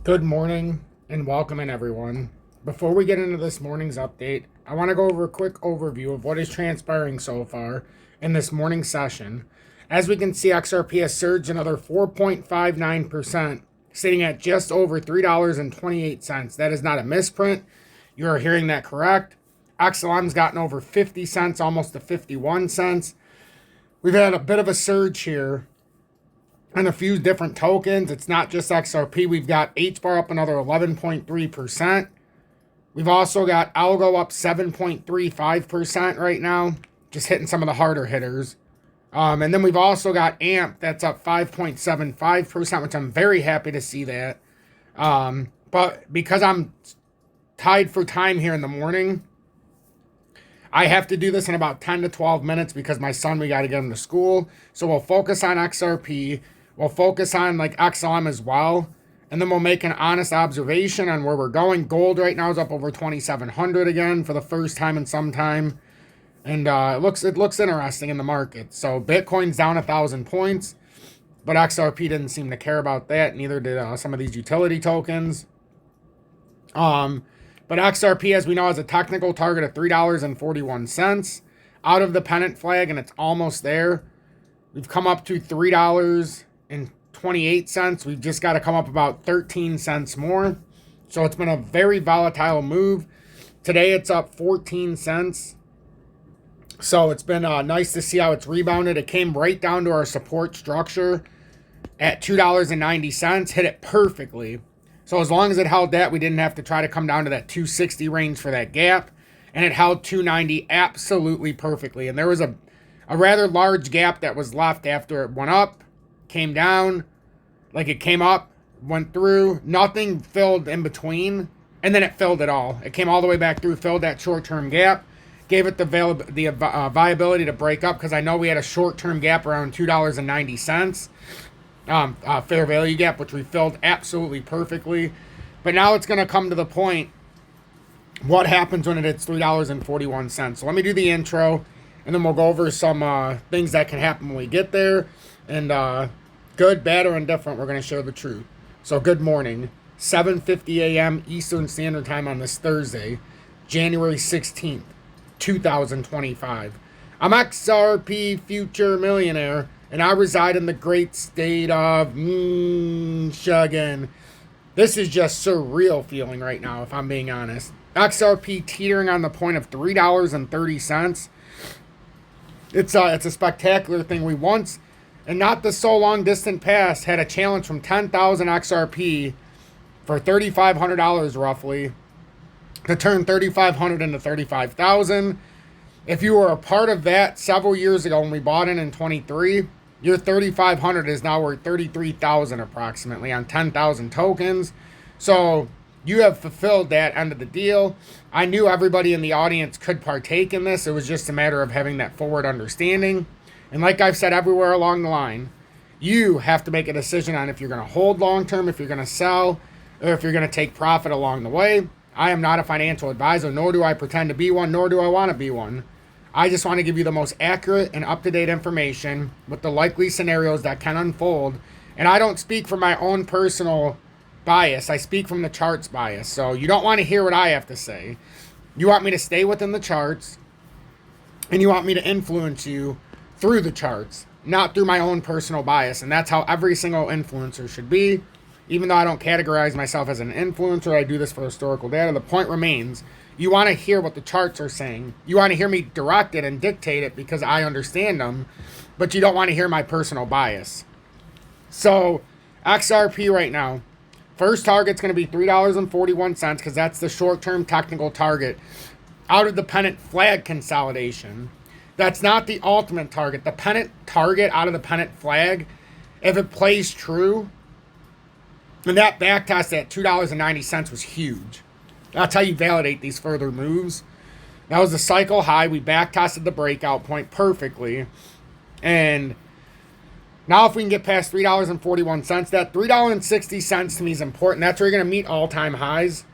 Good morning and welcome in, everyone. Before we get into this morning's update, I want to go over a quick overview of what is transpiring so far in this morning session. As we can see, XRP has surged another 4.59%, sitting at just over $3.28. That is not a misprint. You are hearing that correct. XLM's gotten over 50 cents, almost to 51 cents. We've had a bit of a surge here and a few different tokens. It's not just XRP. We've got HBAR up another 11.3%. We've also got Algo up 7.35% right now, just hitting some of the harder hitters. And then we've also got AMP that's up 5.75%, which I'm very happy to see that. But because I'm tied for time here in the morning, I have to do this in about 10 to 12 minutes because my son, we got to get him to school. So we'll focus on XRP. We'll focus on like XLM as well. And then we'll make an honest observation on where we're going. Gold right now is up over 2,700 again for the first time in some time. And it looks interesting in the market. So Bitcoin's down 1,000 points. But XRP didn't seem to care about that. Neither did some of these utility tokens. But XRP, as we know, has a technical target of $3.41 out of the pennant flag, and it's almost there. We've come up to $3.28. We've just got to come up about 13 cents more. So it's been a very volatile move. Today it's up 14 cents. So it's been nice to see how it's rebounded. It came right down to our support structure at $2.90. Hit it perfectly. So as long as it held that, we didn't have to try to come down to that 260 range for that gap. And it held 290 absolutely perfectly. And there was a rather large gap that was left after it went up, came down, like it came up, went through, nothing filled in between, and then it filled it all. It came all the way back through, filled that short-term gap, gave it the viability to break up, because I know we had a short-term gap around $2.90. Fair value gap, which we filled absolutely perfectly. But now it's going to come to the point, what happens when it hits $3.41. So let me do the intro, and then we'll go over some things that can happen when we get there. And good, bad, or indifferent, we're going to share the truth. So good morning, 7:50 a.m. Eastern Standard Time on this Thursday, January 16th, 2025. I'm XRP Future Millionaire, and I reside in the great state of Michigan. This is just surreal feeling right now, if I'm being honest. XRP teetering on the point of $3.30. It's a spectacular thing. We once, and not the so long distant past, had a challenge from 10,000 XRP for $3,500 roughly to turn 3,500 into 35,000. If you were a part of that several years ago when we bought in 23, your 3,500 is now worth 33,000 approximately on 10,000 tokens. So you have fulfilled that end of the deal. I knew everybody in the audience could partake in this. It was just a matter of having that forward understanding. And like I've said everywhere along the line, you have to make a decision on if you're going to hold long term, if you're going to sell, or if you're going to take profit along the way. I am not a financial advisor, nor do I pretend to be one, nor do I want to be one. I just want to give you the most accurate and up-to-date information with the likely scenarios that can unfold. And I don't speak from my own personal bias. I speak from the charts bias. So you don't want to hear what I have to say. You want me to stay within the charts, and you want me to influence you through the charts, not through my own personal bias. And that's how every single influencer should be. Even though I don't categorize myself as an influencer, I do this for historical data. The point remains, you want to hear what the charts are saying. You want to hear me direct it and dictate it because I understand them, but you don't want to hear my personal bias. So XRP right now, first target's going to be $3.41 because that's the short-term technical target out of the pennant flag consolidation. That's not the ultimate target. The pennant target out of the pennant flag, if it plays true, and that back test at $2.90 was huge. That's how you validate these further moves. That was the cycle high. We back tested the breakout point perfectly. And now if we can get past $3.41, that $3.60 to me is important. That's where you're going to meet all-time highs.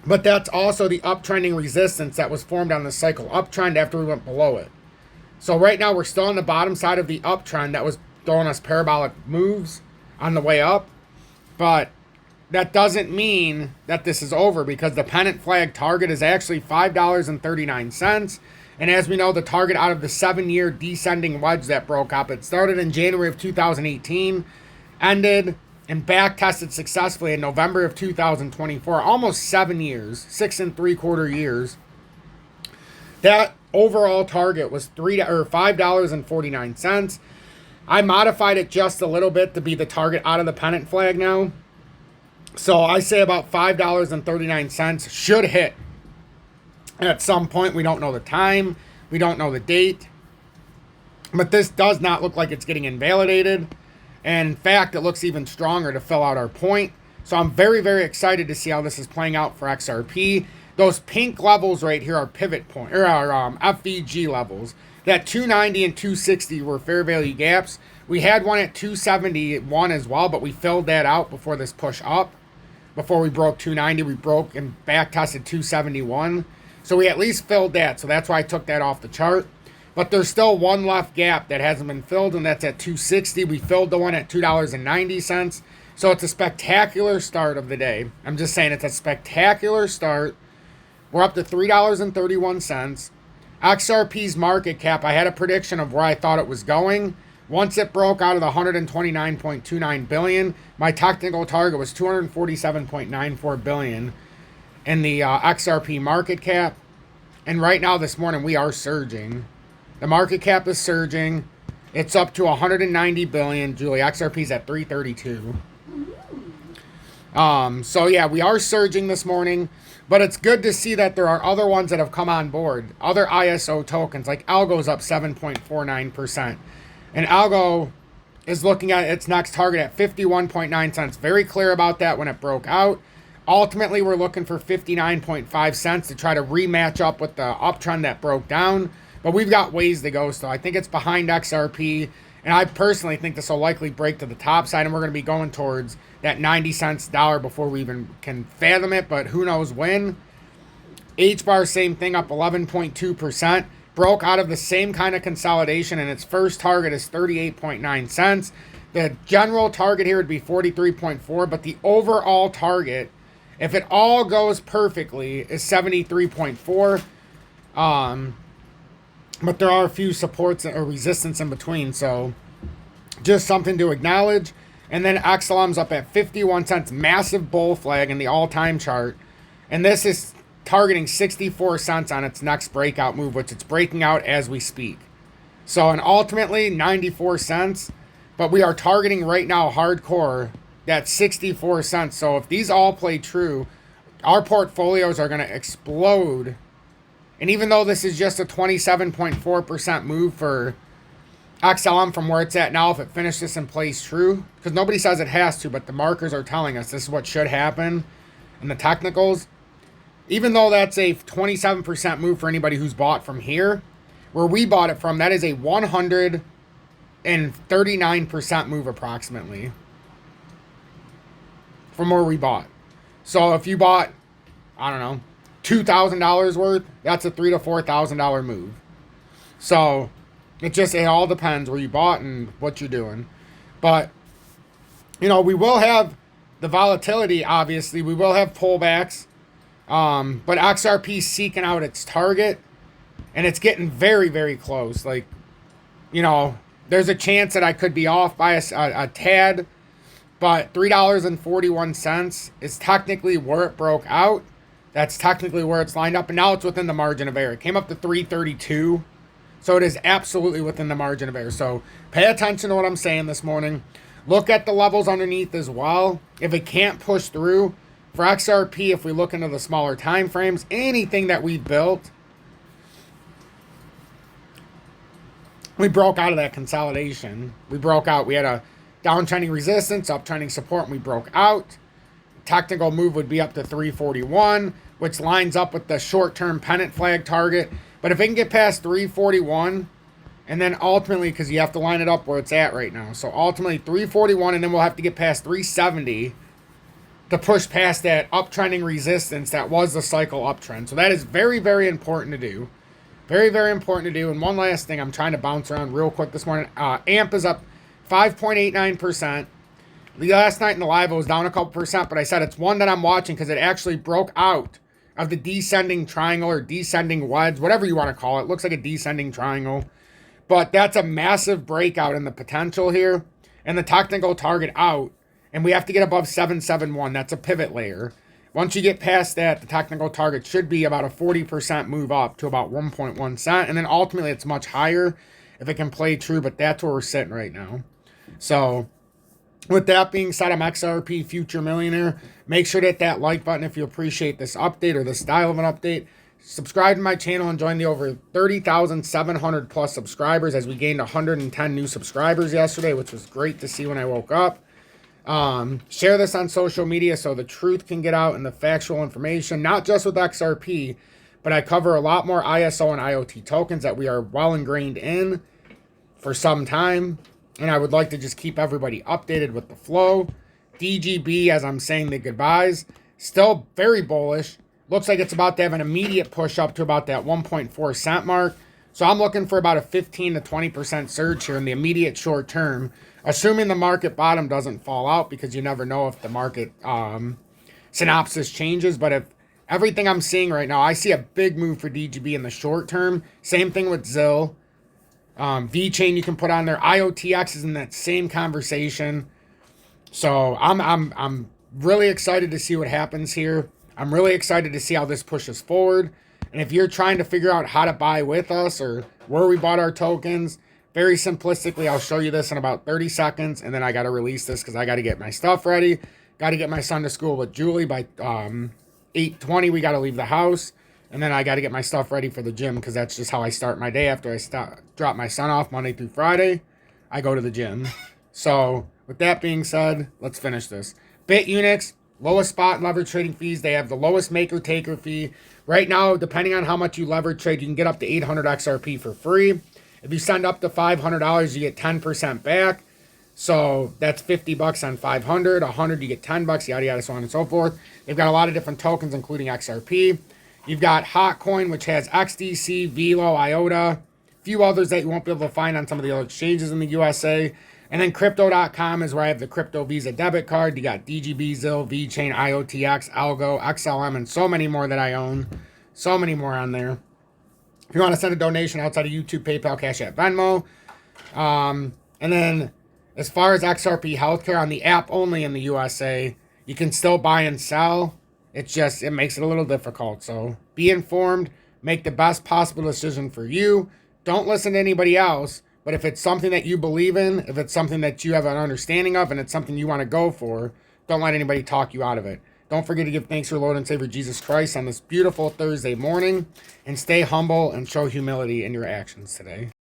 But that's also the uptrending resistance that was formed on the cycle uptrend after we went below it. So right now we're still on the bottom side of the uptrend that was throwing us parabolic moves on the way up. But that doesn't mean that this is over, because the pennant flag target is actually $5.39. And as we know, the target out of the 7-year descending wedge that broke up, it started in January of 2018, ended and back tested successfully in November of 2024, almost 7 years, 6.75 years. That overall target was $5.49. I modified it just a little bit to be the target out of the pennant flag now. So I say about $5.39 should hit at some point. We don't know the time. We don't know the date. But this does not look like it's getting invalidated. And in fact, it looks even stronger to fill out our point. So I'm very, very excited to see how this is playing out for XRP. Those pink levels right here are pivot point, or our FVG levels. That 290 and 260 were fair value gaps. We had one at 271 as well, but we filled that out before this push up. Before we broke 290, we broke and back tested 271. So we at least filled that. So that's why I took that off the chart. But there's still one left gap that hasn't been filled, and that's at 260. We filled the one at $2.90. So it's a spectacular start of the day. I'm just saying it's a spectacular start. We're up to $3.31. XRP's market cap, I had a prediction of where I thought it was going. Once it broke out of the 129.29 billion, my technical target was 247.94 billion in the XRP market cap. And right now, this morning, we are surging. The market cap is surging. It's up to 190 billion. Julie, XRP's at 332. So yeah, we are surging this morning. But it's good to see that there are other ones that have come on board. Other ISO tokens, like Algo's up 7.49%. And Algo is looking at its next target at 51.9 cents. Very clear about that when it broke out. Ultimately, we're looking for 59.5 cents to try to rematch up with the uptrend that broke down. But we've got ways to go still. I think it's behind XRP. And I personally think this will likely break to the top side. And we're going to be going towards that 90 cents dollar before we even can fathom it. But who knows when. H-bar, same thing, up 11.2%. Broke out of the same kind of consolidation, and its first target is 38.9 cents. The general target here would be 43.4, but the overall target, if it all goes perfectly, is 73.4. But there are a few supports or resistance in between, so just something to acknowledge. And then XLM's up at 51 cents, massive bull flag in the all-time chart. And this is targeting 64 cents on its next breakout move, which it's breaking out as we speak. So, and ultimately 94 cents, but we are targeting right now hardcore that 64 cents. So if these all play true, our portfolios are going to explode. And even though this is just a 27.4% move for XLM from where it's at now, if it finishes and plays true, because nobody says it has to, but the markers are telling us this is what should happen in the technicals. Even though that's a 27% move for anybody who's bought from here, where we bought it from, that is a 139% move approximately from where we bought. So if you bought, I don't know, $2,000 worth, that's a $3,000 to $4,000 move. So it all depends where you bought and what you're doing. But, you know, we will have the volatility, obviously. We will have pullbacks. But XRP is seeking out its target, and it's getting very, very close. Like, you know, there's a chance that I could be off by a tad, but $3.41 is technically where it broke out. That's technically where it's lined up, and now it's within the margin of error. It came up to 332, so it is absolutely within the margin of error. So pay attention to what I'm saying this morning. Look at the levels underneath as well. If it can't push through, for XRP, if we look into the smaller time frames, anything that we built, we broke out of that consolidation. We broke out. We had a downtrending resistance, uptrending support, and we broke out. Technical move would be up to 341, which lines up with the short-term pennant flag target. But if it can get past 341, and then ultimately, because you have to line it up where it's at right now. So ultimately 341, and then we'll have to get past 370 to push past that uptrending resistance that was the cycle uptrend. So that is very, very important to do. Very, very important to do. And one last thing, I'm trying to bounce around real quick this morning. AMP is up 5.89%. Last night in the live, it was down a couple percent, but I said it's one that I'm watching because it actually broke out of the descending triangle or descending wedge, whatever you want to call it. It looks like a descending triangle. But that's a massive breakout in the potential here. And the technical target out. And we have to get above 771. That's a pivot layer. Once you get past that, the technical target should be about a 40% move up to about 1.1 cent. And then ultimately it's much higher if it can play true. But that's where we're sitting right now. So with that being said, I'm XRP Future Millionaire. Make sure to hit that like button if you appreciate this update or this style of an update. Subscribe to my channel and join the over 30,700 plus subscribers as we gained 110 new subscribers yesterday, which was great to see when I woke up. Share this on social media so the truth can get out and the factual information, not just with XRP, but I cover a lot more ISO and IoT tokens that we are well ingrained in for some time. And I would like to just keep everybody updated with the flow. DGB, as I'm saying the goodbyes, still very bullish. Looks like it's about to have an immediate push up to about that 1.4 cent mark. So I'm looking for about a 15 to 20% surge here in the immediate short term, assuming the market bottom doesn't fall out, because you never know if the market synopsis changes. But if everything I'm seeing right now, I see a big move for DGB in the short term. Same thing with ZIL. VeChain you can put on there. IOTX is in that same conversation. So I'm really excited to see what happens here. I'm really excited to see how this pushes forward. And if you're trying to figure out how to buy with us or where we bought our tokens, very simplistically, I'll show you this in about 30 seconds. And then I got to release this because I got to get my stuff ready. Got to get my son to school with Julie by 8:20. We got to leave the house. And then I got to get my stuff ready for the gym because that's just how I start my day after I drop my son off Monday through Friday. I go to the gym. So with that being said, let's finish this. BITUNIX, lowest spot and leverage trading fees. They have the lowest maker-taker fee. Right now, depending on how much you leverage trade, you can get up to 800 XRP for free. If you send up to $500, you get 10% back. So that's $50 on 500. 100, you get $10, yada, yada, so on and so forth. They've got a lot of different tokens, including XRP. You've got HOTCOIN, which has XDC, VELO, IOTA, a few others that you won't be able to find on some of the other exchanges in the USA. And then Crypto.com is where I have the Crypto Visa debit card. You got DGB, ZIL, VeChain, IOTX, Algo, XLM, and so many more that I own. So many more on there. If you want to send a donation outside of YouTube, PayPal, Cash App, Venmo. And then as far as XRP Healthcare, on the app only in the USA, you can still buy and sell. It's just, it makes it a little difficult. So be informed. Make the best possible decision for you. Don't listen to anybody else. But if it's something that you believe in, if it's something that you have an understanding of, and it's something you want to go for, don't let anybody talk you out of it. Don't forget to give thanks to our Lord and Savior Jesus Christ on this beautiful Thursday morning. And stay humble and show humility in your actions today.